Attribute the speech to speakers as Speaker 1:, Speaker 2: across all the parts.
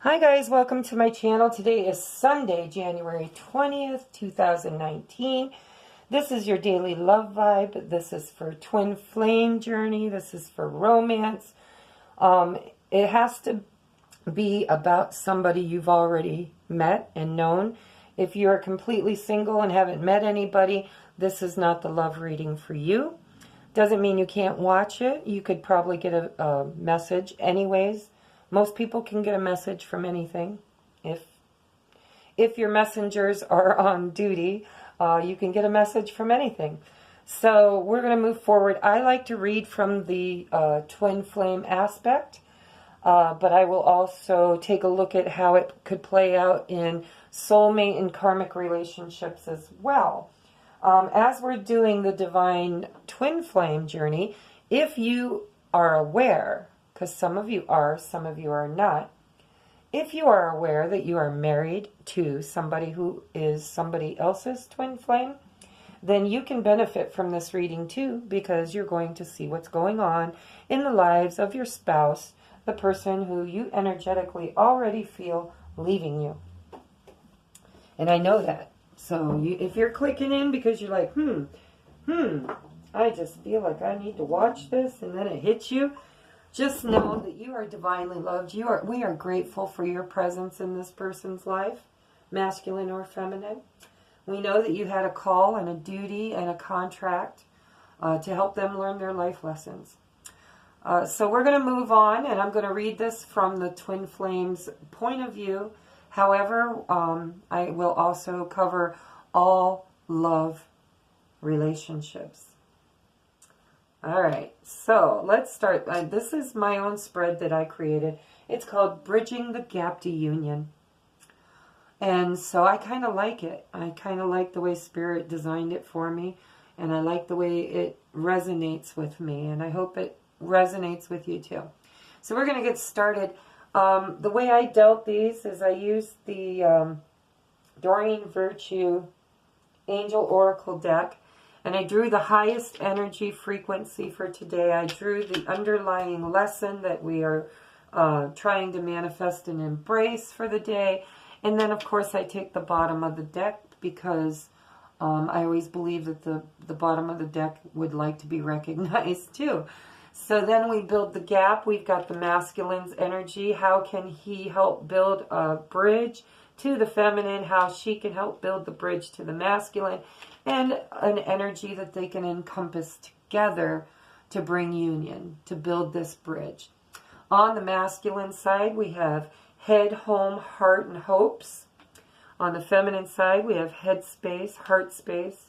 Speaker 1: Hi guys, welcome to my channel. Today is Sunday, January 20th, 2019. This is your daily love vibe. This is for twin flame journey. This is for romance. It has to be about somebody you've already met and known. If you're completely single and haven't met anybody, this is not the love reading for you. Doesn't mean you can't watch it. You could probably get a message anyways. Most people can get a message from anything. If your messengers are on duty, you can get a message from anything. So we're going to move forward. I like to read from the twin flame aspect, but I will also take a look at how it could play out in soulmate and karmic relationships as well. As we're doing the divine twin flame journey, if you are aware, because some of you are not. If you are aware that you are married to somebody who is somebody else's twin flame, then you can benefit from this reading too, because you're going to see what's going on in the lives of your spouse, the person who you energetically already feel leaving you. And I know that. So if you're clicking in because you're like, I just feel like I need to watch this, and then it hits you, just know that you are divinely loved. We are grateful for your presence in this person's life, masculine or feminine. We know that you had a call and a duty and a contract to help them learn their life lessons. So we're going to move on, and I'm going to read this from the twin flames point of view. However, I will also cover all love relationships. All right, so let's start. This is my own spread that I created. It's called Bridging the Gap to Union. And so I kind of like it. I kind of like the way Spirit designed it for me. And I like the way it resonates with me. And I hope it resonates with you too. So we're going to get started. The way I dealt these is I used the Doreen Virtue Angel Oracle deck. And I drew the highest energy frequency for today. I drew the underlying lesson that we are trying to manifest and embrace for the day. And then, of course, I take the bottom of the deck because I always believe that the bottom of the deck would like to be recognized too. So then we build the gap. We've got the masculine's energy. How can he help build a bridge to the feminine? How she can help build the bridge to the masculine? And an energy that they can encompass together to bring union, to build this bridge. On the masculine side, we have head, home, heart, and hopes. On the feminine side, we have head space, heart space,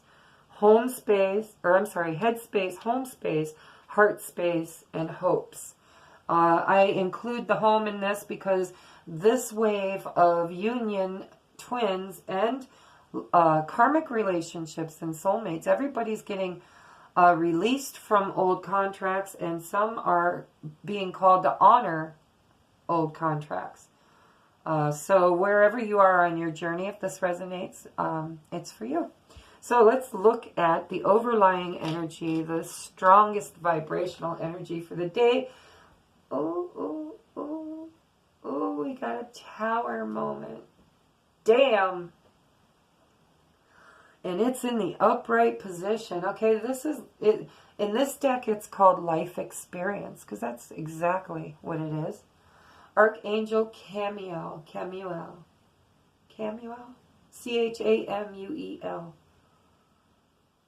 Speaker 1: home space, head space, home space, heart space, and hopes. I include the home in this because this wave of union, twins, and karmic relationships and soulmates, everybody's getting released from old contracts, and some are being called to honor old contracts. So wherever you are on your journey, if this resonates, it's for you. So let's look at the overlying energy, the strongest vibrational energy for the day. Oh, we got a tower moment. Damn. And it's in the upright position. Okay, this is it. In this deck, it's called Life Experience, because that's exactly what it is. Archangel Chamuel. Chamuel?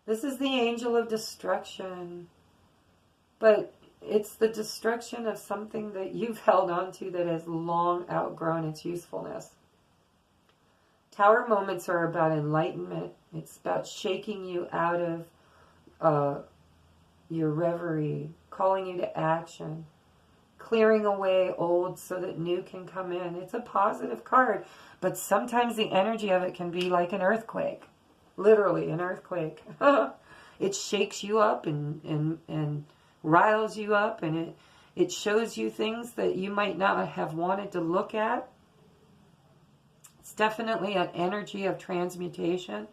Speaker 1: This is the angel of destruction. But it's the destruction of something that you've held on to that has long outgrown its usefulness. Tower moments are about enlightenment. It's about shaking you out of your reverie, calling you to action, clearing away old so that new can come in. It's a positive card, but sometimes the energy of it can be like an earthquake. Literally an earthquake. It shakes you up and riles you up, and it shows you things that you might not have wanted to look at. It's definitely an energy of transmutation.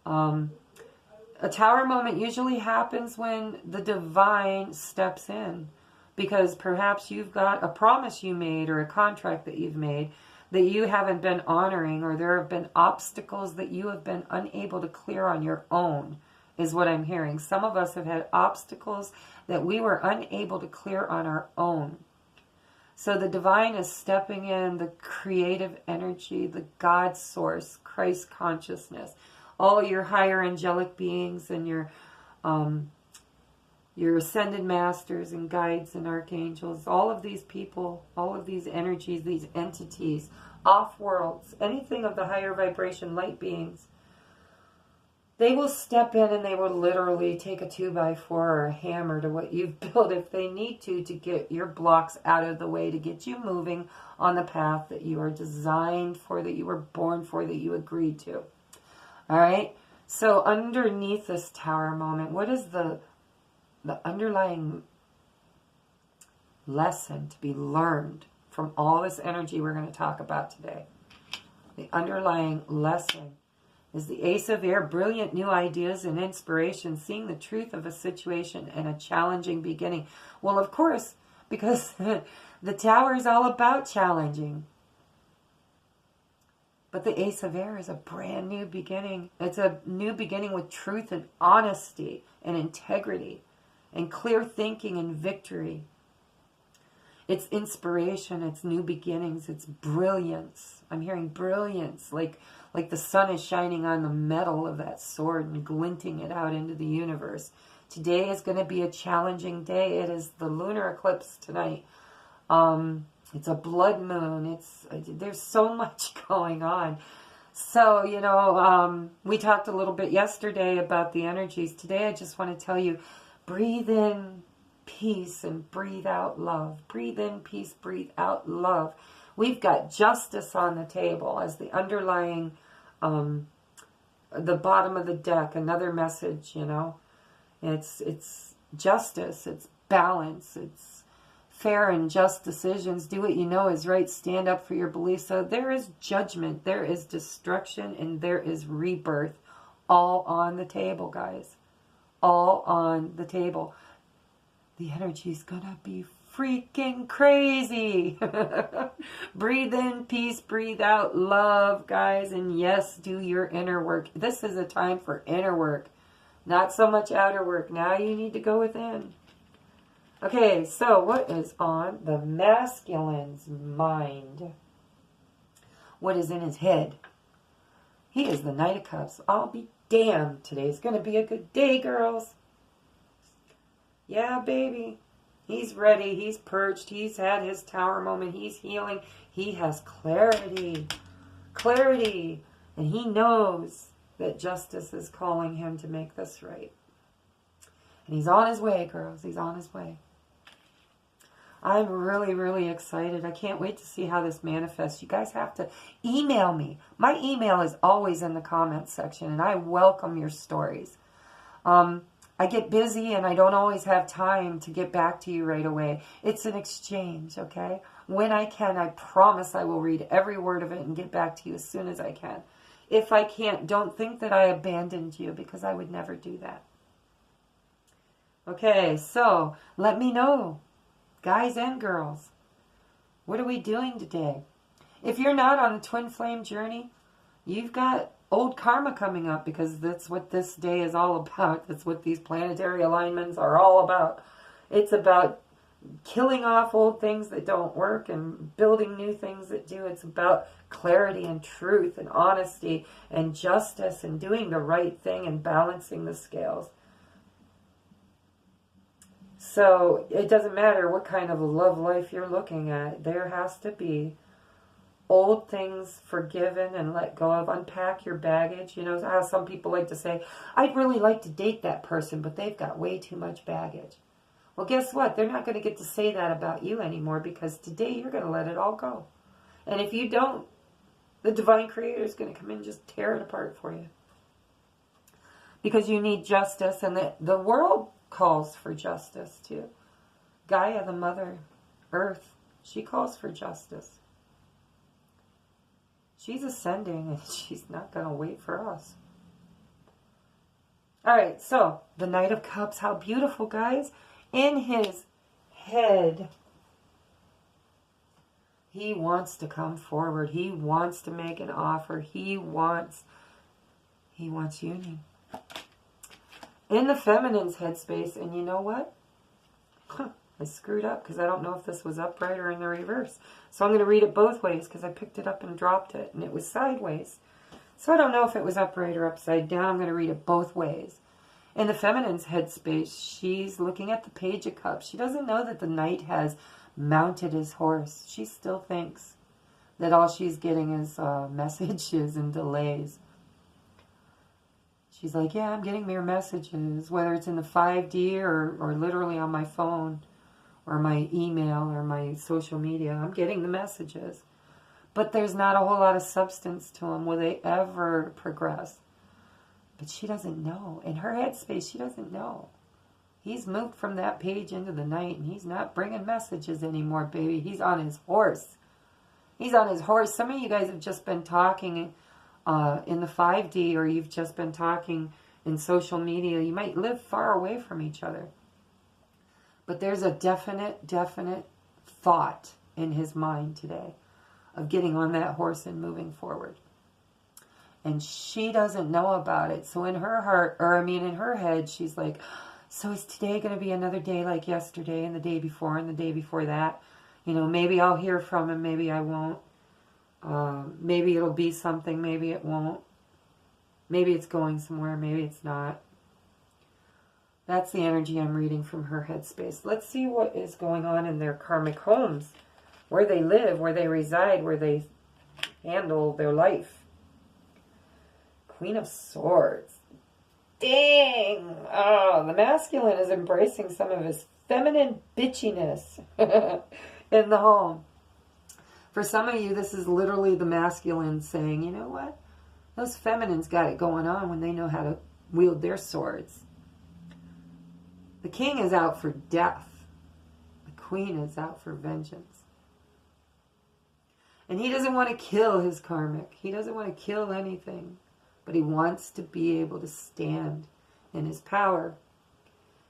Speaker 1: A tower moment usually happens when the divine steps in because perhaps you've got a promise you made or a contract that you've made that you haven't been honoring, or there have been obstacles that you have been unable to clear on your own, is what I'm hearing. Some of us have had obstacles that we were unable to clear on our own. So the divine is stepping in, the creative energy, the God source, Christ consciousness, all your higher angelic beings and your ascended masters and guides and archangels, all of these people, all of these energies, these entities, off-worlds, anything of the higher vibration light beings, they will step in and they will literally take a 2x4 or a hammer to what you've built if they need to get your blocks out of the way, to get you moving on the path that you are designed for, that you were born for, that you agreed to. All right? So underneath this tower moment, what is the underlying lesson to be learned from all this energy we're going to talk about today? The underlying lesson is the Ace of Air, brilliant new ideas and inspiration, seeing the truth of a situation and a challenging beginning. Well, of course, because the Tower is all about challenging. But the Ace of Air is a brand new beginning. It's a new beginning with truth and honesty and integrity and clear thinking and victory. It's inspiration, it's new beginnings, it's brilliance. I'm hearing brilliance, like the sun is shining on the metal of that sword and glinting it out into the universe. Today is going to be a challenging day. It is the lunar eclipse tonight. It's a blood moon. There's so much going on. So, we talked a little bit yesterday about the energies. Today I just want to tell you, breathe in peace and breathe out love. Breathe in peace, breathe out love. We've got justice on the table as the underlying, the bottom of the deck, another message, It's justice, it's balance, it's fair and just decisions. Do what you know is right, stand up for your beliefs. So there is judgment, there is destruction, and there is rebirth, all on the table, guys. All on the table. The energy's gonna be freaking crazy. Breathe in peace, breathe out love, guys. And yes, do your inner work. This is a time for inner work, not so much outer work. Now you need to go within. Okay, so what is on the masculine's mind? What is in his head? He is the Knight of Cups. I'll be damned. Today's going to be a good day, girls. Yeah, baby. He's ready. He's perched. He's had his tower moment. He's healing. He has clarity. Clarity. And he knows that justice is calling him to make this right. And he's on his way, girls. He's on his way. I'm really, really excited. I can't wait to see how this manifests. You guys have to email me. My email is always in the comments section, and I welcome your stories. I get busy, and I don't always have time to get back to you right away. It's an exchange, okay? When I can, I promise I will read every word of it and get back to you as soon as I can. If I can't, don't think that I abandoned you, because I would never do that. Okay, so let me know. Guys and girls, what are we doing today? If you're not on the twin flame journey, you've got old karma coming up, because that's what this day is all about. That's what these planetary alignments are all about. It's about killing off old things that don't work and building new things that do. It's about clarity and truth and honesty and justice and doing the right thing and balancing the scales. So it doesn't matter what kind of love life you're looking at. There has to be old things forgiven and let go of. Unpack your baggage. You know how some people like to say, I'd really like to date that person, but they've got way too much baggage. Well, guess what? They're not going to get to say that about you anymore, because today you're going to let it all go. And if you don't, the Divine Creator is going to come in and just tear it apart for you. Because you need justice, and the world calls for justice too. Gaia, the Mother Earth, she calls for justice. She's ascending, and she's not going to wait for us. All right, so the Knight of Cups, how beautiful, guys. In his head, he wants to come forward. He wants to make an offer. He wants union. In the feminine's headspace, and you know what? I screwed up because I don't know if this was upright or in the reverse. So I'm going to read it both ways because I picked it up and dropped it, and it was sideways. So I don't know if it was upright or upside down. I'm going to read it both ways. In the feminine's headspace, she's looking at the Page of Cups. She doesn't know that the Knight has mounted his horse. She still thinks that all she's getting is messages and delays. She's like, yeah, I'm getting mere messages, whether it's in the 5D or literally on my phone or my email or my social media. I'm getting the messages. But there's not a whole lot of substance to them. Will they ever progress? But she doesn't know. In her headspace, she doesn't know. He's moved from that page into the Knight, and he's not bringing messages anymore, baby. He's on his horse. He's on his horse. Some of you guys have just been talking in the 5D, or you've just been talking in social media. You might live far away from each other. But there's a definite thought in his mind today of getting on that horse and moving forward. And she doesn't know about it. So in her heart, in her head, she's like, so is today going to be another day like yesterday and the day before and the day before that? You know, maybe I'll hear from him, maybe I won't. Maybe it'll be something, maybe it won't. Maybe it's going somewhere, maybe it's not. That's the energy I'm reading from her headspace. Let's see what is going on in their karmic homes, where they live, where they reside, where they handle their life. Queen of Swords. Dang! Oh, the masculine is embracing some of his feminine bitchiness in the home. For some of you, this is literally the masculine saying, you know what? Those feminines got it going on when they know how to wield their swords. The king is out for death. The queen is out for vengeance. And he doesn't want to kill his karmic. He doesn't want to kill anything. But he wants to be able to stand in his power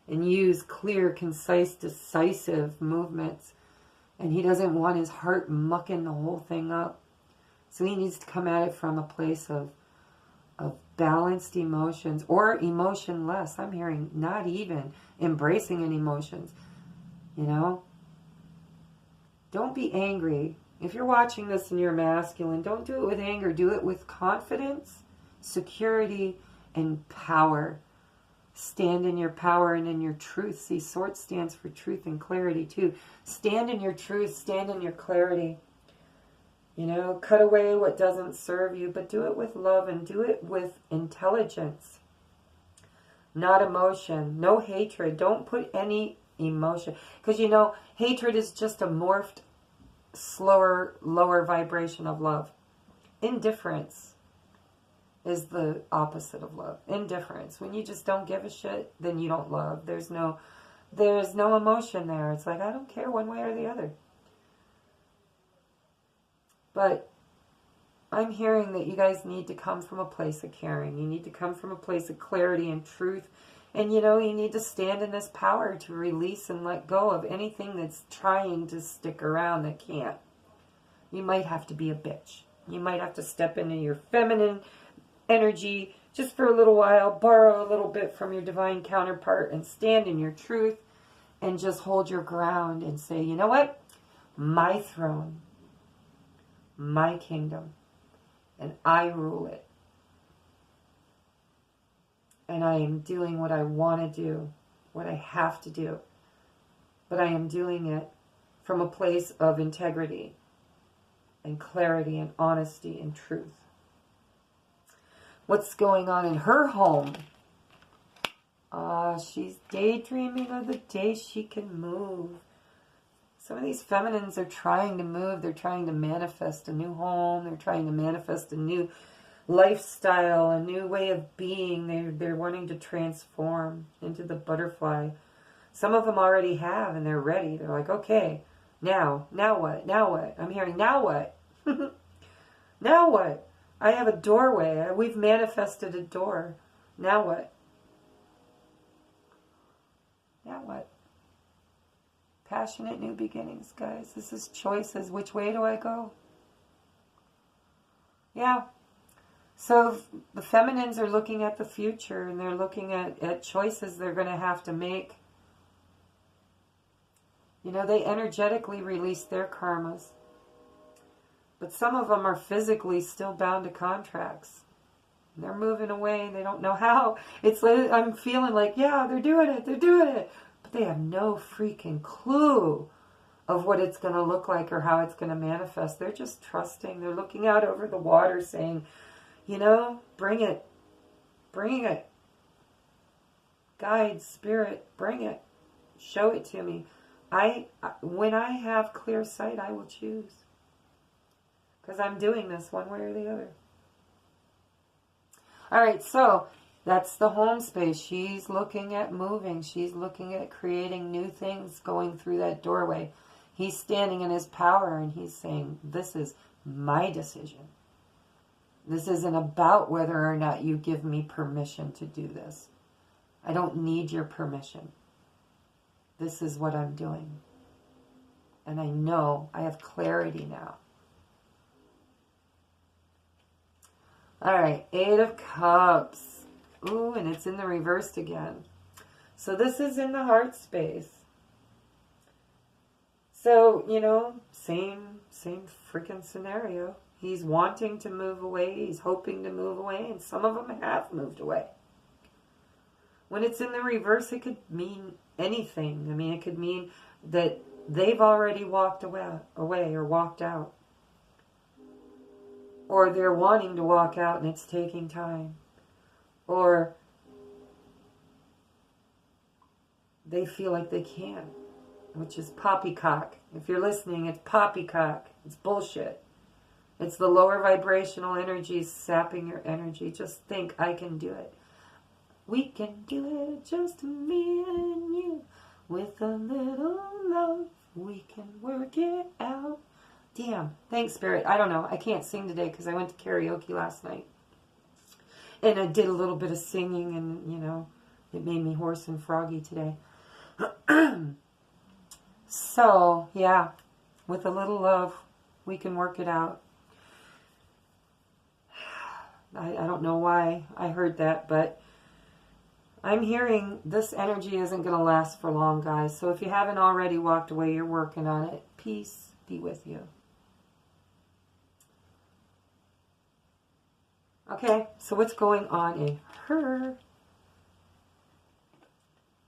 Speaker 1: and use clear, concise, decisive movements. And he doesn't want his heart mucking the whole thing up. So he needs to come at it from a place of balanced emotions, or emotionless. I'm hearing not even embracing any emotions. You know? Don't be angry. If you're watching this and you're masculine, don't do it with anger. Do it with confidence, security, and power. Stand in your power and in your truth. See, sword stands for truth and clarity too. Stand in your truth, stand in your clarity. You know, cut away what doesn't serve you, but do it with love and do it with intelligence. Not emotion. No hatred. Don't put any emotion. Because, you know, hatred is just a morphed, slower, lower vibration of love. Indifference is the opposite of love. Indifference. When you just don't give a shit, then you don't love. There's no emotion there. It's like, I don't care one way or the other. But I'm hearing that you guys need to come from a place of caring. You need to come from a place of clarity and truth. And, you know, you need to stand in this power to release and let go of anything that's trying to stick around that can't. You might have to be a bitch. You might have to step into your feminine energy just for a little while, borrow a little bit from your divine counterpart and stand in your truth and just hold your ground and say, you know what? My throne, my kingdom, and I rule it. And I am doing what I want to do, what I have to do. But I am doing it from a place of integrity and clarity and honesty and truth. What's going on in her home? She's daydreaming of the day she can move. Some of these feminines are trying to move. They're trying to manifest a new home. They're trying to manifest a new lifestyle, a new way of being. They're wanting to transform into the butterfly. Some of them already have, and they're ready. They're like, okay, now what? Now what? I'm hearing, now what? Now what? I have a doorway. We've manifested a door. Now what? Now what? compassionate new beginnings, guys. This is choices. Which way do I go? Yeah. So the feminines are looking at the future, and they're looking at choices they're going to have to make. You know, they energetically release their karmas. But some of them are physically still bound to contracts. They're moving away. They don't know how. It's like, I'm feeling like, yeah, they're doing it. They're doing it. But they have no freaking clue of what it's going to look like or how it's going to manifest. They're just trusting. They're looking out over the water saying, you know, bring it. Bring it. Guide, spirit, bring it. Show it to me. When I have clear sight, I will choose. Because I'm doing this one way or the other. All right, so that's the home space. She's looking at moving. She's looking at creating new things going through that doorway. He's standing in his power and he's saying, this is my decision. This isn't about whether or not you give me permission to do this. I don't need your permission. This is what I'm doing. And I know I have clarity now. All right, Eight of Cups. Ooh, and it's in the reversed again. So this is in the heart space. So, you know, same freaking scenario. He's wanting to move away. He's hoping to move away. And some of them have moved away. When it's in the reverse, it could mean anything. I mean, it could mean that they've already walked away or walked out. Or they're wanting to walk out and it's taking time. Or they feel like they can't, which is poppycock. If you're listening, it's poppycock. It's bullshit. It's the lower vibrational energy sapping your energy. Just think, I can do it. We can do it, just me and you. With a little love, we can work it out. Damn. Thanks, Spirit. I don't know. I can't sing today because I went to karaoke last night. And I did a little bit of singing and, you know, it made me hoarse and froggy today. So, yeah, with a little love, we can work it out. I don't know why I heard that, but I'm hearing this energy isn't going to last for long, guys. So if you haven't already walked away, you're working on it. Peace be with you. Okay, so what's going on in her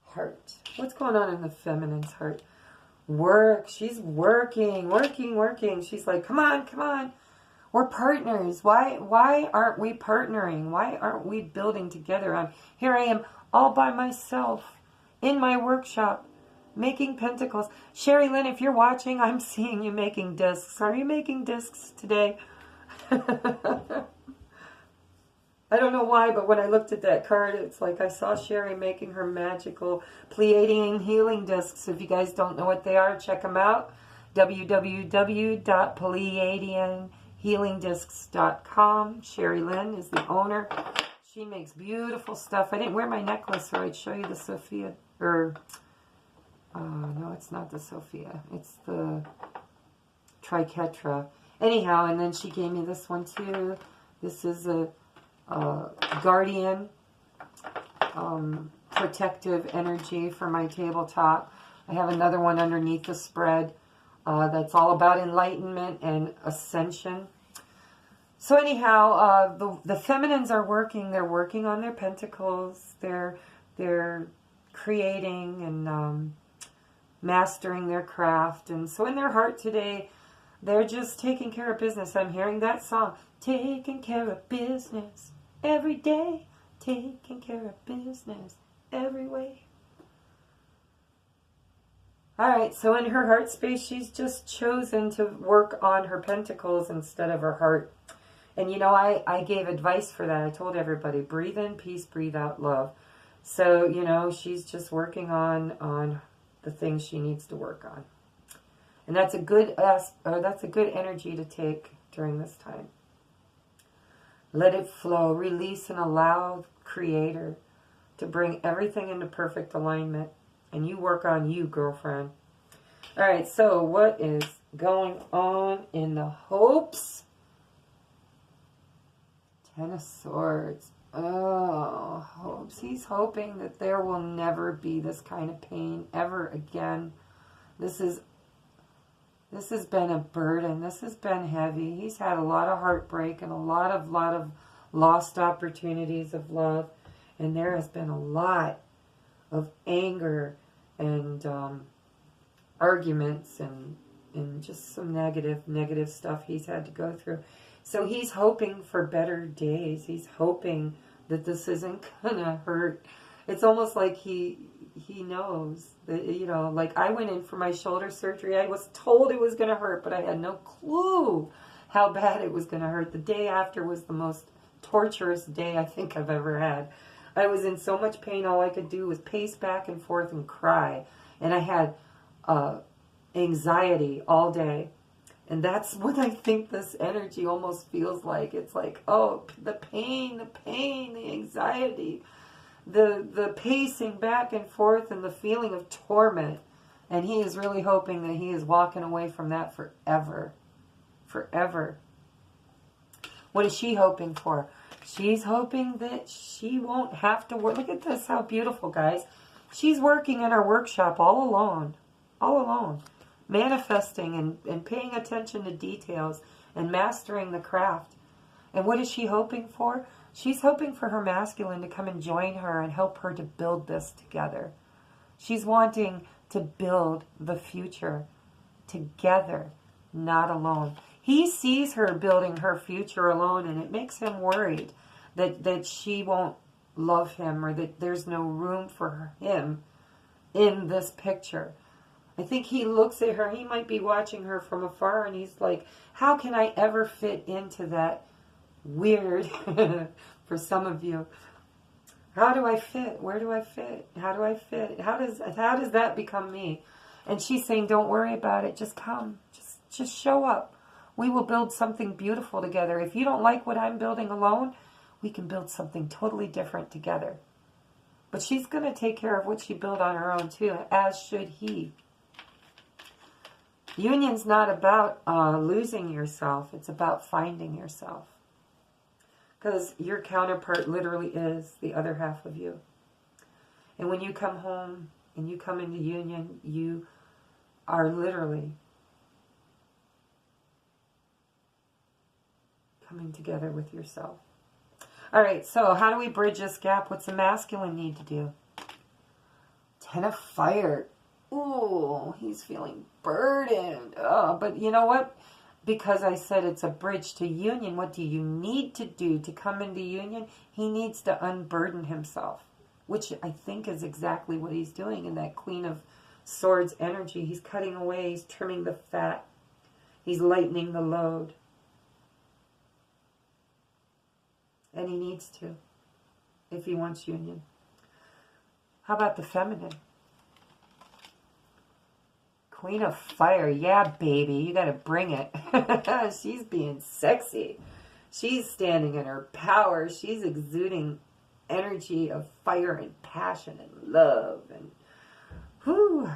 Speaker 1: heart? What's going on in the feminine's heart? Work. She's working. She's like, come on. We're partners. Why aren't we partnering? Why aren't we building together? Here I am all by myself in my workshop making pentacles. Sherry Lynn, if you're watching, I'm seeing you making discs. Are you making discs today? I don't know why, but when I looked at that card, it's like I saw Sherry making her magical Pleiadian healing discs. If you guys don't know what they are, check them out. www.pleiadianhealingdiscs.com. Sherry Lynn is the owner. She makes beautiful stuff. I didn't wear my necklace, or I'd show you the Sophia. No, it's not the Sophia. It's the Triquetra. Anyhow, and then she gave me this one too. This is a guardian protective energy for my tabletop. I have another one underneath the spread that's all about enlightenment and ascension. So anyhow, the feminines are working. They're working on their pentacles. They're creating and mastering their craft. And so in their heart today, they're just taking care of business. I'm hearing that song, taking care of business every day, taking care of business every way. All right, so in her heart space, she's just chosen to work on her pentacles instead of her heart. And you know, I gave advice for that. I told everybody, breathe in peace, breathe out love. So, you know, she's just working on the things she needs to work on. And that's a good energy to take during this time. Let it flow. Release and allow Creator to bring everything into perfect alignment. And you work on you, girlfriend. All right, so what is going on in the hopes? Ten of Swords. Oh, hopes. He's hoping that there will never be this kind of pain ever again. This has been a burden. This has been heavy. He's had a lot of heartbreak and a lot of lost opportunities of love. And there has been a lot of anger and arguments and just some negative stuff he's had to go through. So he's hoping for better days. He's hoping that this isn't gonna hurt. It's almost like he knows that, you know, like I went in for my shoulder surgery. I was told it was gonna hurt, but I had no clue how bad it was gonna hurt. The day after was the most torturous day I think I've ever had. I was in so much pain, all I could do was pace back and forth and cry. And I had anxiety all day. And that's what I think this energy almost feels like. It's like, oh, the pain, the anxiety, the pacing back and forth, and the feeling of torment. And he is really hoping that he is walking away from that forever. Forever. What is she hoping for? She's hoping that she won't have to work. Look at this, how beautiful, guys. She's working in her workshop all alone. All alone. Manifesting and paying attention to details and mastering the craft. And what is she hoping for? She's hoping for her masculine to come and join her and help her to build this together. She's wanting to build the future together, not alone. He sees her building her future alone, and it makes him worried that she won't love him, or that there's no room for him in this picture. I think he looks at her, he might be watching her from afar, and he's like, how can I ever fit into that weird, for some of you, how do I fit? Where do I fit? How do I fit? How does that become me? And she's saying, don't worry about it, just come, just show up. We will build something beautiful together. If you don't like what I'm building alone, we can build something totally different together. But she's going to take care of what she built on her own too, as should he. Union's not about losing yourself. It's about finding yourself. Because your counterpart literally is the other half of you. And when you come home and you come into union, you are literally coming together with yourself. All right, so how do we bridge this gap? What's the masculine need to do? Ten of Fire. Ooh, he's feeling burdened. Oh, but you know what? Because I said it's a bridge to union, what do you need to do to come into union? He needs to unburden himself, which I think is exactly what he's doing in that Queen of Swords energy. He's cutting away, he's trimming the fat, he's lightening the load. And he needs to, if he wants union. How about the feminine? Queen of Fire. Yeah, baby, you got to bring it. She's being sexy. She's standing in her power. She's exuding energy of fire and passion and love. And whoo.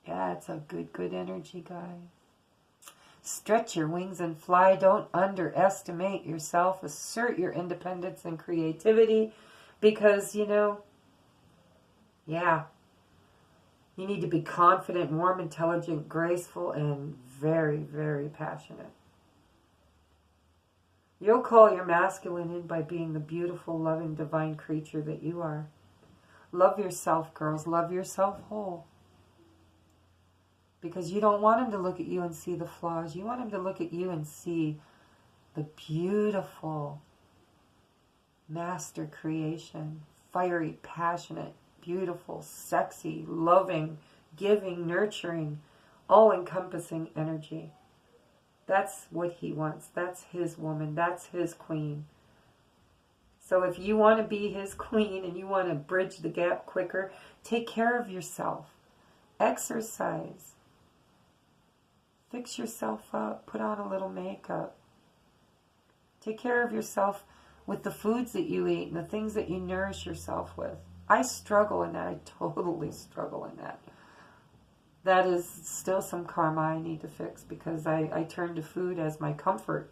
Speaker 1: Yeah, it's a good energy, guys. Stretch your wings and fly. Don't underestimate yourself. Assert your independence and creativity. Because, you know, yeah, you need to be confident, warm, intelligent, graceful, and very, very passionate. You'll call your masculine in by being the beautiful, loving, divine creature that you are. Love yourself, girls. Love yourself whole. Because you don't want him to look at you and see the flaws. You want him to look at you and see the beautiful master creation. Fiery, passionate, beautiful, sexy, loving, giving, nurturing, all-encompassing energy. That's what he wants. That's his woman. That's his queen. So if you want to be his queen and you want to bridge the gap quicker, take care of yourself. Exercise. Fix yourself up. Put on a little makeup. Take care of yourself with the foods that you eat and the things that you nourish yourself with. I struggle in that. I totally struggle in that. that is still some karma I need to fix, because I turn to food as my comfort.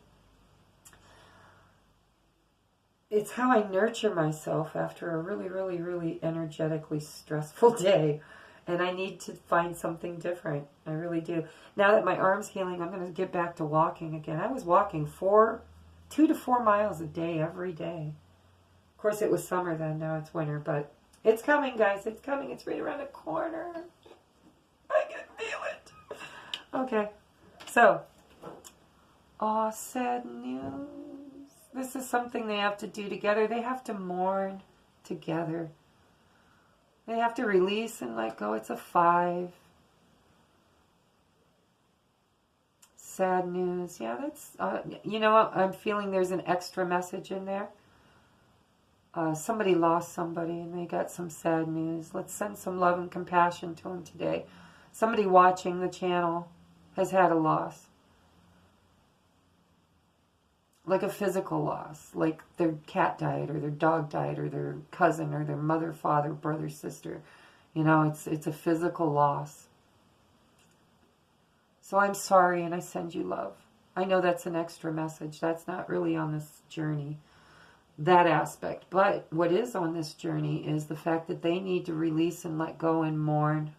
Speaker 1: It's how I nurture myself after a really, really, really energetically stressful day. And I need to find something different. I really do. Now that my arm's healing, I'm going to get back to walking again. I was walking 2 to 4 miles a day every day. Of course, it was summer then. Now it's winter. But it's coming, guys. It's coming. It's right around the corner. I can feel it. Okay. So, sad news. This is something they have to do together. They have to mourn together. They have to release and let go. It's a 5. Sad news. Yeah, that's, you know what? I'm feeling there's an extra message in there. Somebody lost somebody and they got some sad news. Let's send some love and compassion to them today. Somebody watching the channel has had a loss. Like a physical loss, like their cat died or their dog died or their cousin or their mother, father, brother, sister. You know, it's a physical loss. So I'm sorry and I send you love. I know that's an extra message. That's not really on this journey, that aspect. But what is on this journey is the fact that they need to release and let go and mourn.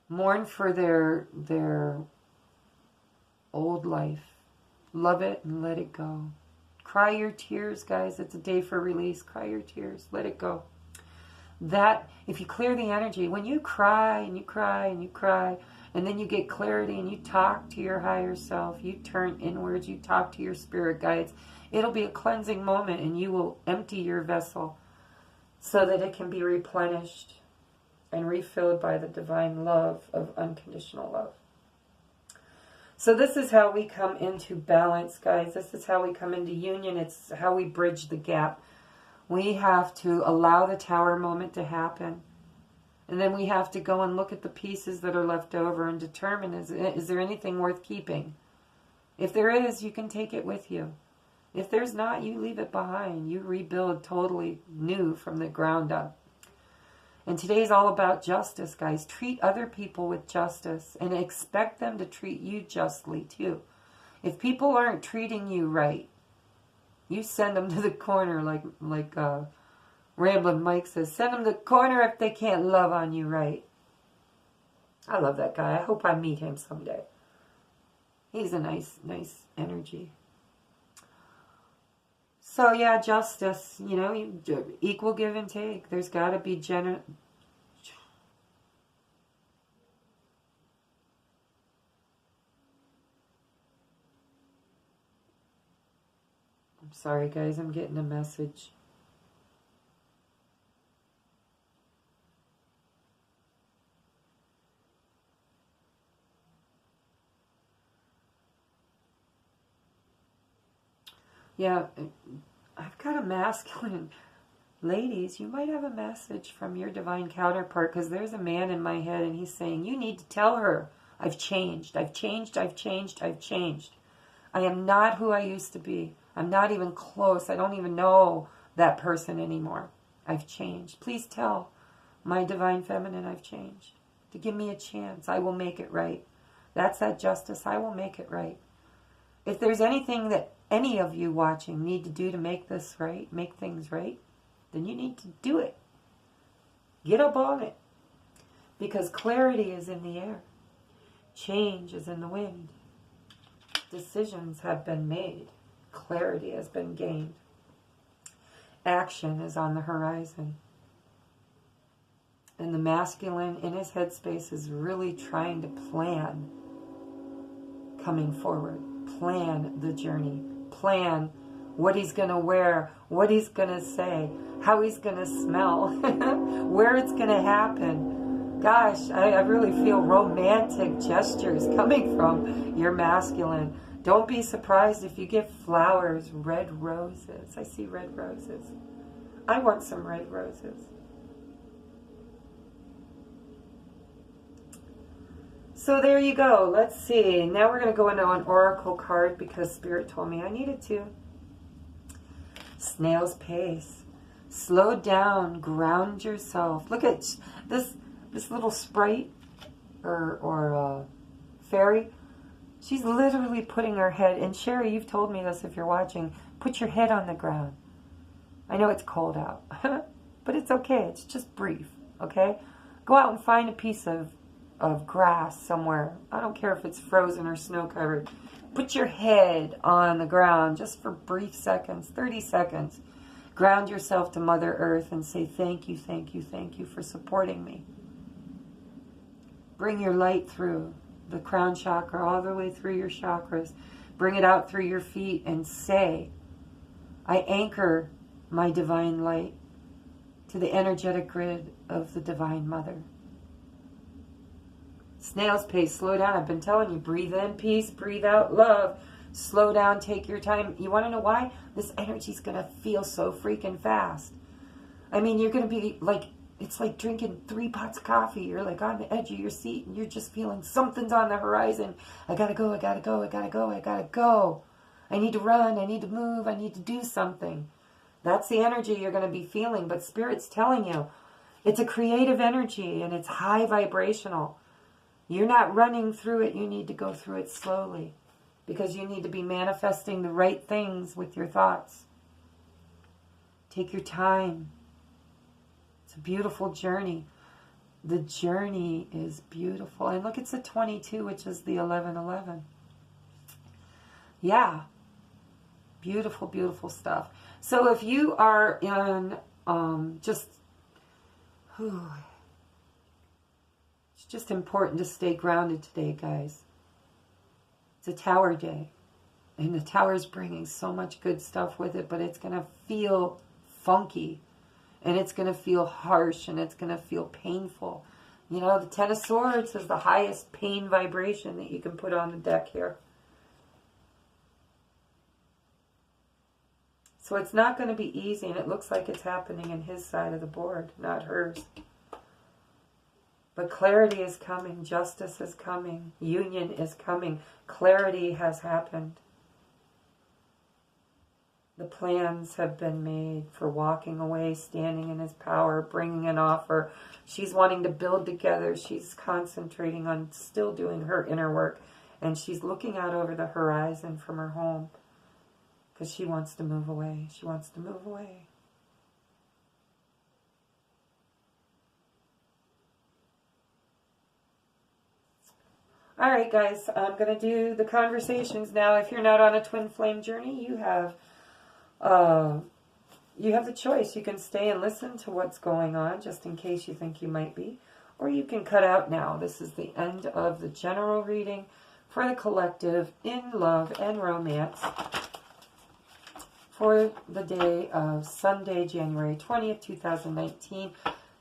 Speaker 1: Mourn for their old life. Love it and let it go. Cry your tears, guys. It's a day for release. Cry your tears. Let it go. That, if you clear the energy, when you cry and you cry and you cry, and then you get clarity and you talk to your higher self, you turn inwards, you talk to your spirit guides, it'll be a cleansing moment and you will empty your vessel so that it can be replenished and refilled by the divine love of unconditional love. So this is how we come into balance, guys. This is how we come into union. It's how we bridge the gap. We have to allow the tower moment to happen. And then we have to go and look at the pieces that are left over and determine, is there anything worth keeping? If there is, you can take it with you. If there's not, you leave it behind. You rebuild totally new from the ground up. And today's all about justice, guys. Treat other people with justice and expect them to treat you justly, too. If people aren't treating you right, you send them to the corner, like Ramblin' Mike says. Send them to the corner if they can't love on you right. I love that guy. I hope I meet him someday. He's a nice energy. So yeah, justice, you know, equal give and take. There's got to be I'm sorry, guys, I'm getting a message. Yeah, I've got a masculine. Ladies, you might have a message from your divine counterpart, because there's a man in my head and he's saying, you need to tell her, I've changed, I've changed, I've changed, I've changed. I am not who I used to be. I'm not even close. I don't even know that person anymore. I've changed. Please tell my divine feminine I've changed. To give me a chance. I will make it right. That's that justice. I will make it right. If there's anything that any of you watching need to do to make this right, make things right, then you need to do it. Get up on it. Because clarity is in the air. Change is in the wind. Decisions have been made. Clarity has been gained. Action is on the horizon. And the masculine in his headspace is really trying to plan coming forward. Plan the journey. Plan what he's going to wear, what he's going to say, how he's going to smell, where it's going to happen. Gosh, I really feel romantic gestures coming from your masculine. Don't be surprised if you get flowers, red roses. I see red roses. I want some red roses. So there you go. Let's see. Now we're going to go into an oracle card because Spirit told me I needed to. Snail's pace. Slow down. Ground yourself. Look at this little sprite. or fairy. She's literally putting her head, and Sherry, you've told me this if you're watching, put your head on the ground. I know it's cold out, but it's okay. It's just brief, okay? Go out and find a piece of grass somewhere. I don't care if it's frozen or snow-covered. Put your head on the ground just for brief seconds, 30 seconds. Ground yourself to Mother Earth and say, thank you, thank you, thank you for supporting me. Bring your light through the crown chakra all the way through your chakras. Bring it out through your feet and say, I anchor my divine light to the energetic grid of the Divine Mother. Snail's pace, slow down. I've been telling you, breathe in peace, breathe out love. Slow down, take your time. You want to know why? This energy's going to feel so freaking fast. I mean, you're going to be like, it's like drinking 3 pots of coffee. You're like on the edge of your seat and you're just feeling something's on the horizon. I got to go, I got to go, I got to go, I got to go. I need to run, I need to move, I need to do something. That's the energy you're going to be feeling. But Spirit's telling you, it's a creative energy and it's high vibrational. You're not running through it. You need to go through it slowly because you need to be manifesting the right things with your thoughts. Take your time. It's a beautiful journey. The journey is beautiful. And look, it's a 22, which is the 1111. Yeah. Beautiful, beautiful stuff. So if you are in it's just important to stay grounded today, guys. It's a tower day. And the tower's bringing so much good stuff with it, but it's going to feel funky. And it's going to feel harsh, and it's going to feel painful. You know, the Ten of Swords is the highest pain vibration that you can put on the deck here. So it's not going to be easy, and it looks like it's happening in his side of the board, not hers. But clarity is coming, justice is coming, union is coming, clarity has happened. The plans have been made for walking away, standing in his power, bringing an offer. She's wanting to build together. She's concentrating on still doing her inner work. And she's looking out over the horizon from her home because she wants to move away. She wants to move away. All right, guys, I'm going to do the conversations now. If you're not on a twin flame journey, you have the choice. You can stay and listen to what's going on, just in case you think you might be, or you can cut out now. This is the end of the general reading for the collective in love and romance for the day of Sunday, January 20th, 2019.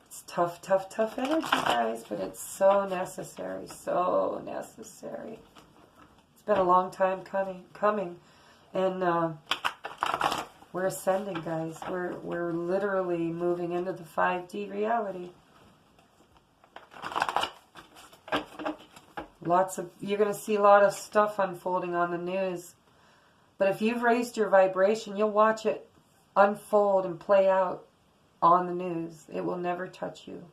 Speaker 1: It's tough, tough, tough energy, guys, but it's so necessary, so necessary. It's been a long time coming, and we're ascending, guys. We're literally moving into the 5D reality. You're going to see a lot of stuff unfolding on the news, but if you've raised your vibration, you'll watch it unfold and play out on the news. It will never touch you.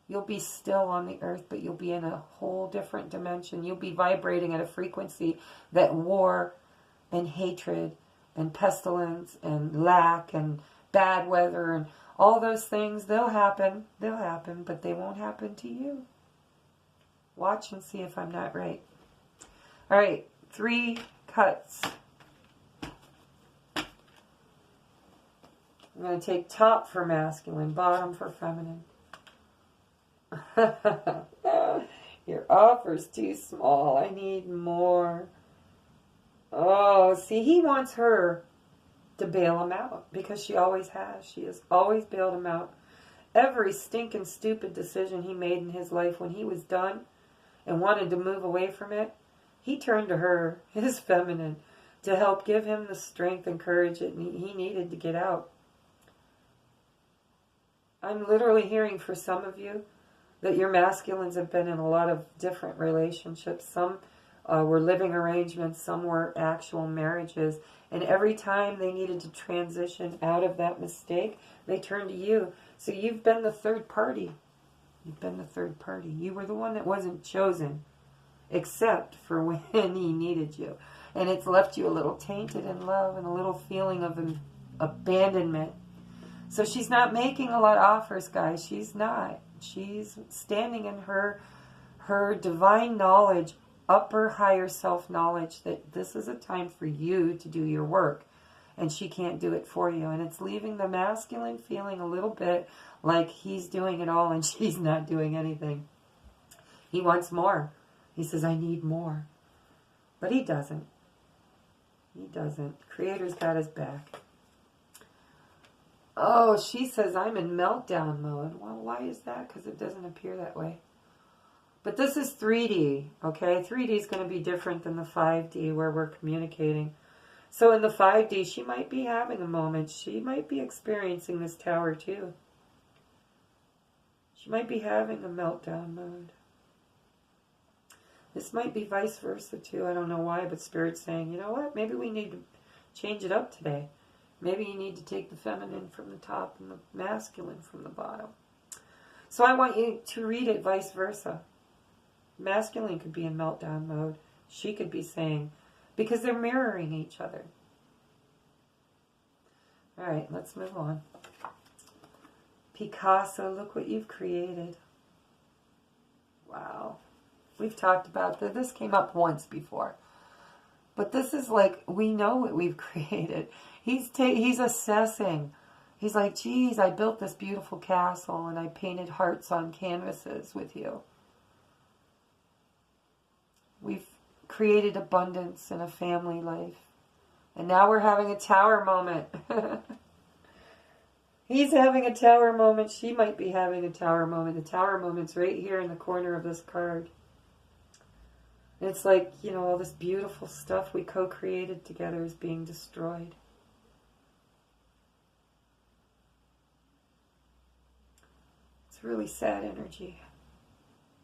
Speaker 1: You'll be still on the earth, but you'll be in a whole different dimension. You'll be vibrating at a frequency that war and hatred and pestilence and lack and bad weather and all those things, they'll happen, but they won't happen to you. Watch and see if I'm not right. All right, 3 cuts. I'm going to take top for masculine, bottom for feminine. Your offer's too small. I need more. Oh, see, he wants her to bail him out because she always has. She has always bailed him out. Every stinking stupid decision he made in his life when he was done and wanted to move away from it, he turned to her, his feminine, to help give him the strength and courage that he needed to get out. I'm literally hearing for some of you that your masculines have been in a lot of different relationships. Some were living arrangements, some were actual marriages. And every time they needed to transition out of that mistake, they turned to you. So you've been the third party. You've been the third party. You were the one that wasn't chosen, except for when he needed you. And it's left you a little tainted in love and a little feeling of abandonment. So she's not making a lot of offers, guys. She's not. She's standing in her divine knowledge, upper, higher self-knowledge that this is a time for you to do your work. And she can't do it for you. And it's leaving the masculine feeling a little bit like he's doing it all and she's not doing anything. He wants more. He says, I need more. But he doesn't. He doesn't. Creator's got his back. Oh, she says, I'm in meltdown mode. Well, why is that? Because it doesn't appear that way. But this is 3D, okay? 3D is going to be different than the 5D where we're communicating. So in the 5D, she might be having a moment. She might be experiencing this tower too. She might be having a meltdown mode. This might be vice versa too. I don't know why, but Spirit's saying, you know what? Maybe we need to change it up today. Maybe you need to take the feminine from the top and the masculine from the bottom. So I want you to read it vice versa. Masculine could be in meltdown mode. She could be saying, because they're mirroring each other. All right, let's move on. Picasso, look what you've created. Wow. We've talked about this. This came up once before. But this is like, we know what we've created. He's assessing. He's like, geez, I built this beautiful castle and I painted hearts on canvases with you. We've created abundance in a family life. And now we're having a tower moment. He's having a tower moment. She might be having a tower moment. The tower moment's right here in the corner of this card. And it's like, you know, all this beautiful stuff we co-created together is being destroyed. It's really sad energy.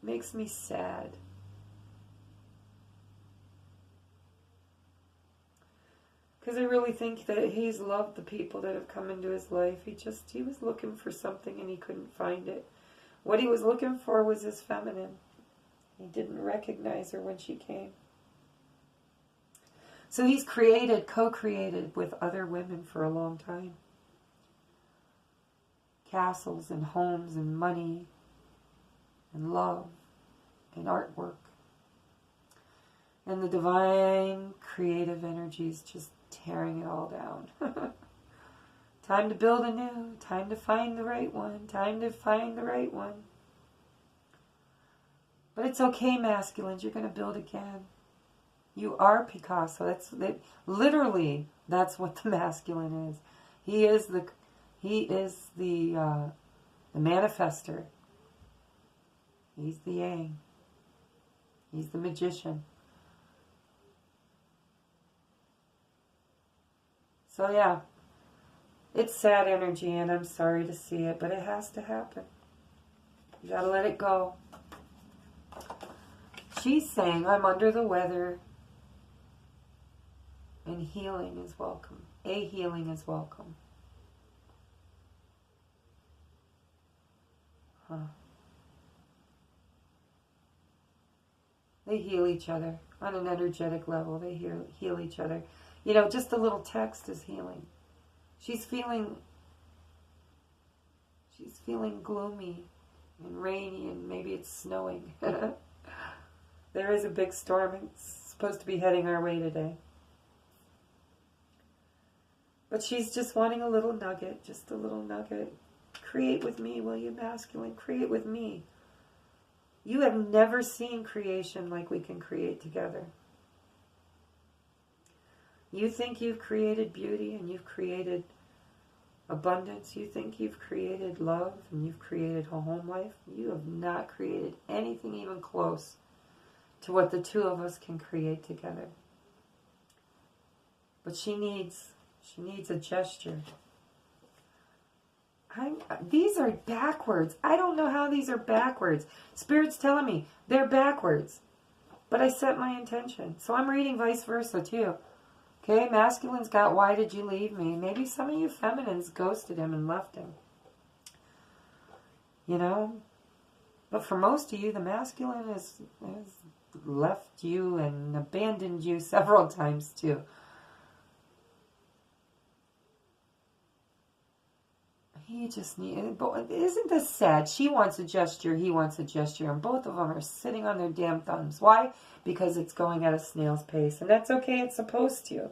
Speaker 1: Makes me sad. Because I really think that he's loved the people that have come into his life. He was looking for something and he couldn't find it. What he was looking for was his feminine. He didn't recognize her when she came. So he's co-created with other women for a long time. Castles and homes and money and love and artwork. And the divine creative energy is just tearing it all down. Time to build anew. Time to find the right one. Time to find the right one. But it's okay, masculines. You're going to build again. You are Picasso. Literally, that's what the masculine is. He is the manifester. He's the yang. He's the magician. So yeah, it's sad energy and I'm sorry to see it, but it has to happen. You gotta let it go. She's saying, I'm under the weather and healing is welcome. A healing is welcome. Huh. They heal each other on an energetic level. They heal each other. You know, just a little text is healing. She's feeling gloomy and rainy and maybe it's snowing. There is a big storm. It's supposed to be heading our way today. But she's just wanting a little nugget, just a little nugget. Create with me, will you, masculine? Create with me. You have never seen creation like we can create together. You think you've created beauty and you've created abundance. You think you've created love and you've created a home life. You have not created anything even close to what the two of us can create together. But she needs a gesture. These are backwards. I don't know how these are backwards. Spirit's telling me they're backwards. But I set my intention. So I'm reading vice versa too. Okay, masculine's got, why did you leave me? Maybe some of you feminines ghosted him and left him. You know? But for most of you, the masculine has left you and abandoned you several times too. He just needs... Isn't this sad? She wants a gesture, he wants a gesture, and both of them are sitting on their damn thumbs. Why? Because it's going at a snail's pace, and that's okay, it's supposed to.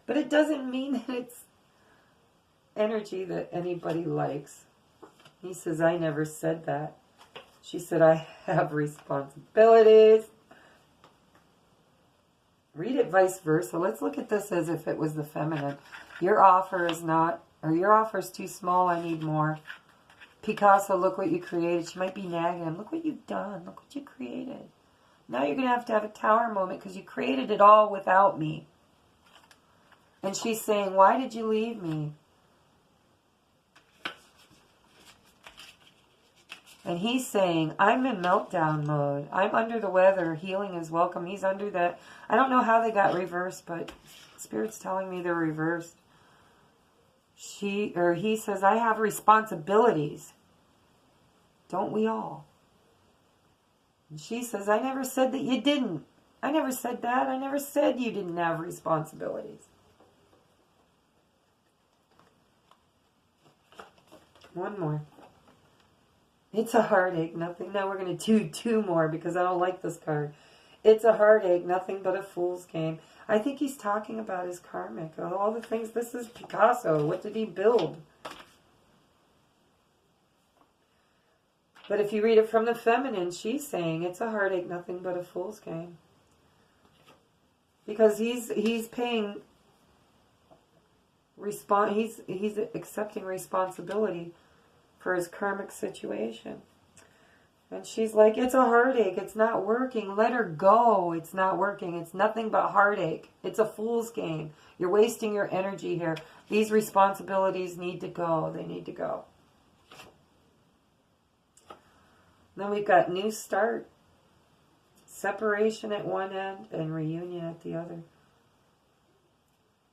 Speaker 1: But it doesn't mean that it's energy that anybody likes. He says, I never said that. She said, I have responsibilities. Read it vice versa. Let's look at this as if it was the feminine. Your offer is not, or your offer is too small, I need more. Picasso, look what you created. She might be nagging him. Look what you've done. Look what you created. Now you're going to have a tower moment because you created it all without me. And she's saying, why did you leave me? And he's saying, I'm in meltdown mode. I'm under the weather. Healing is welcome. He's under that. I don't know how they got reversed, but Spirit's telling me they're reversed. He says, I have responsibilities. Don't we all? And she says, I never said that you didn't. I never said that. I never said you didn't have responsibilities. One more. It's a heartache, nothing. Now we're going to do two more because I don't like this card. It's a heartache, nothing but a fool's game. I think he's talking about his karmic. All the things. This is Picasso. What did he build? But if you read it from the feminine, she's saying it's a heartache, nothing but a fool's game. Because he's paying he's accepting responsibility for his karmic situation. And she's like, it's a heartache. It's not working. Let her go. It's not working. It's nothing but heartache. It's a fool's game. You're wasting your energy here. These responsibilities need to go. They need to go. Then we've got new start. Separation at one end and reunion at the other.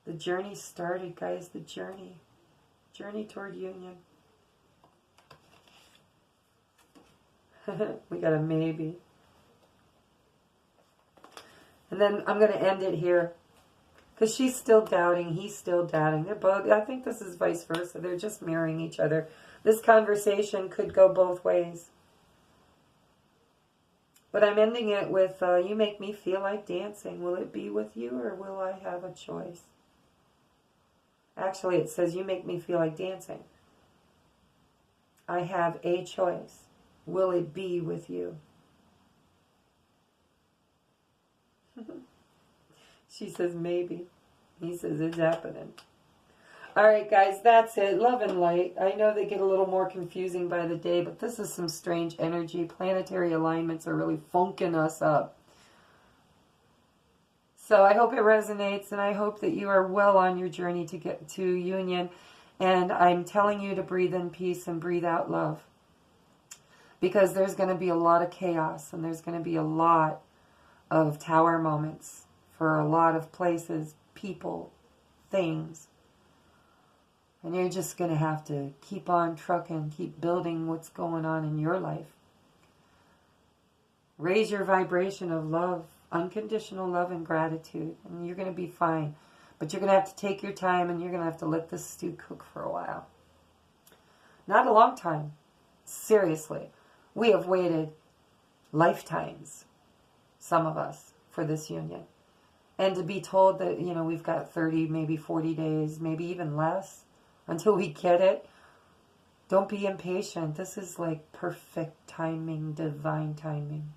Speaker 1: The journey started, guys. The journey. Journey toward union. We got a maybe. And then I'm going to end it here. Because she's still doubting. He's still doubting. They're both, I think this is vice versa. They're just mirroring each other. This conversation could go both ways. But I'm ending it with, you make me feel like dancing. Will it be with you or will I have a choice? Actually, it says, you make me feel like dancing. I have a choice. Will it be with you? She says, maybe. He says, it's happening. All right, guys, that's it. Love and light. I know they get a little more confusing by the day, but this is some strange energy. Planetary alignments are really funking us up. So I hope it resonates, and I hope that you are well on your journey to get to union. And I'm telling you to breathe in peace and breathe out love. Because there's going to be a lot of chaos, and there's going to be a lot of tower moments for a lot of places, people, things. And you're just going to have to keep on trucking, keep building what's going on in your life. Raise your vibration of love, unconditional love and gratitude, and you're going to be fine. But you're going to have to take your time, and you're going to have to let this stew cook for a while. Not a long time. Seriously. We have waited lifetimes, some of us, for this union. And to be told that, you know, we've got 30, maybe 40 days, maybe even less, until we get it. Don't be impatient. This is like perfect timing, divine timing.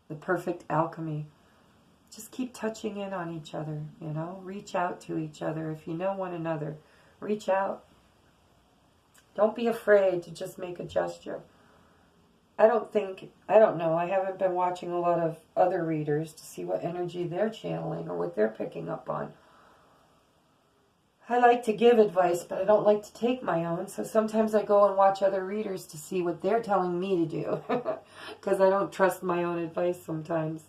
Speaker 1: The perfect alchemy. Just keep touching in on each other, you know. Reach out to each other. If you know one another, reach out. Don't be afraid to just make a gesture. I don't know, I haven't been watching a lot of other readers to see what energy they're channeling or what they're picking up on. I like to give advice, but I don't like to take my own, so sometimes I go and watch other readers to see what they're telling me to do, because I don't trust my own advice sometimes.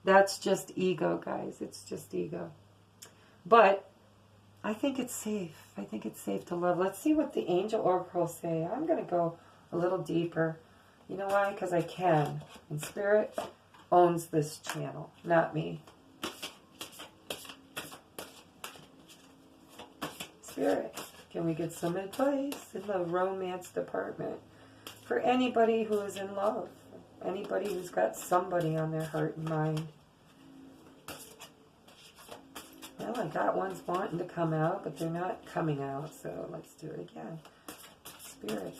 Speaker 1: That's just ego, guys. It's just ego. But I think it's safe. I think it's safe to love. Let's see what the angel oracles say. I'm going to go a little deeper. You know why? Because I can. And Spirit owns this channel, not me. Spirit, can we get some advice in the romance department for anybody who is in love? Anybody who's got somebody on their heart and mind? Well, I got ones wanting to come out, but they're not coming out, so let's do it again. Spirit,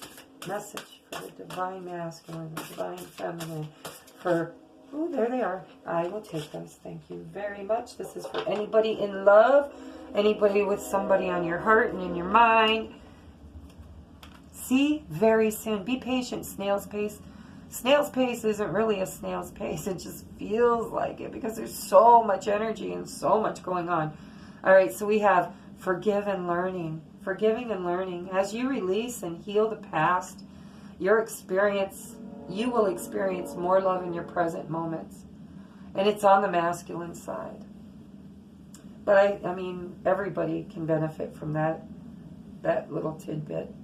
Speaker 1: message for the divine masculine, the divine feminine, for, oh, there they are. I will take those. Thank you very much. This is for anybody in love, anybody with somebody on your heart and in your mind. See, very soon. Be patient, snail's pace. Snail's pace isn't really a snail's pace. It just feels like it because there's so much energy and so much going on. All right, so we have forgive and learning. Forgiving and learning. As you release and heal the past, you will experience more love in your present moments. And it's on the masculine side. But I mean, everybody can benefit from that little tidbit.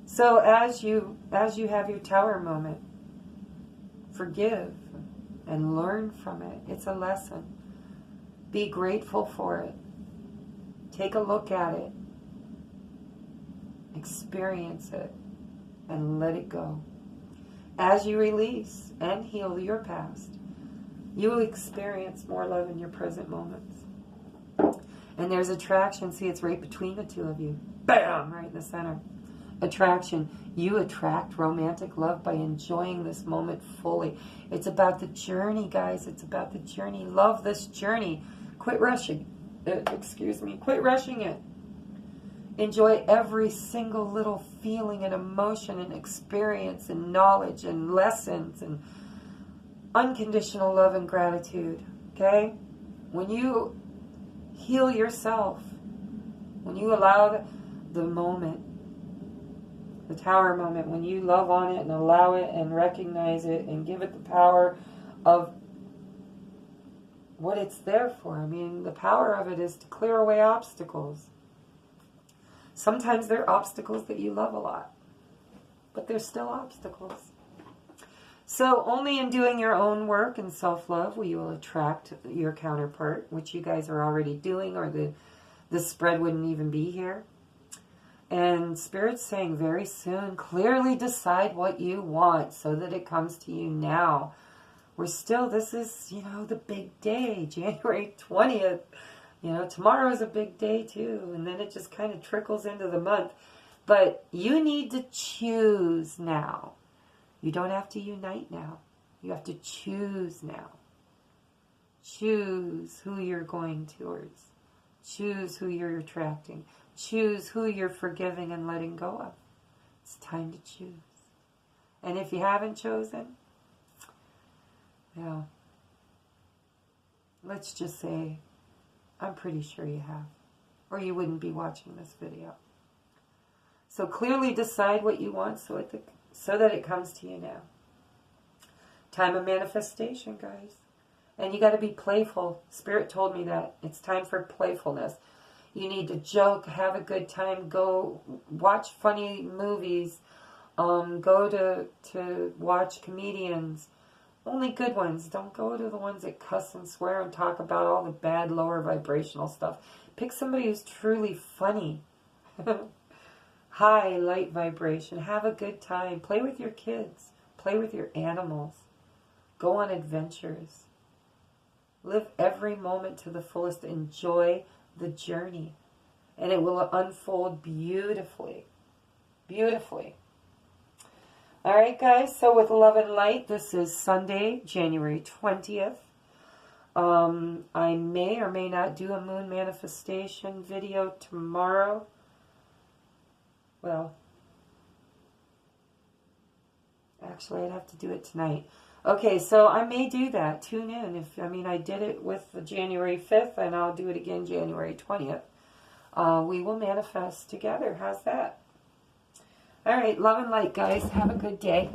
Speaker 1: So as you have your tower moment, forgive and learn from it. It's a lesson. Be grateful for it. Take a look at it. Experience it. And let it go. As you release and heal your past, you will experience more love in your present moments. And there's attraction. See, it's right between the two of you. Bam! Right in the center. Attraction. You attract romantic love by enjoying this moment fully. It's about the journey, guys. It's about the journey. Love this journey. Quit rushing. Quit rushing it. Enjoy every single little feeling and emotion and experience and knowledge and lessons and unconditional love and gratitude. Okay? When you heal yourself, when you allow the moment, the tower moment, when you love on it and allow it and recognize it and give it the power of what it's there for. I mean, the power of it is to clear away obstacles. Sometimes they're obstacles that you love a lot, but they're still obstacles. So only in doing your own work and self-love will you will attract your counterpart, which you guys are already doing, or the spread wouldn't even be here. And Spirit's saying very soon, clearly decide what you want so that it comes to you now. This is, the big day, January 20th. Tomorrow is a big day too. And then it just kind of trickles into the month. But you need to choose now. You don't have to unite now. You have to choose now. Choose who you're going towards. Choose who you're attracting. Choose who you're forgiving and letting go of. It's time to choose. And if you haven't chosen, well, let's just say, I'm pretty sure you have. Or you wouldn't be watching this video. So clearly decide what you want so that it comes to you now. Time of manifestation, guys. And you got to be playful. Spirit told me that. It's time for playfulness. You need to joke, have a good time, go watch funny movies, go to watch comedians. Only good ones. Don't go to the ones that cuss and swear and talk about all the bad lower vibrational stuff. Pick somebody who's truly funny. High, light vibration. Have a good time. Play with your kids. Play with your animals. Go on adventures. Live every moment to the fullest. Enjoy the journey. And it will unfold beautifully. Beautifully. All right, guys. So with love and light, this is Sunday, January 20th. I may or may not do a moon manifestation video tomorrow. Well, actually, I'd have to do it tonight. Okay, so I may do that. Tune in. I did it with the January 5th, and I'll do it again January 20th. We will manifest together. How's that? All right, love and light, guys. Have a good day.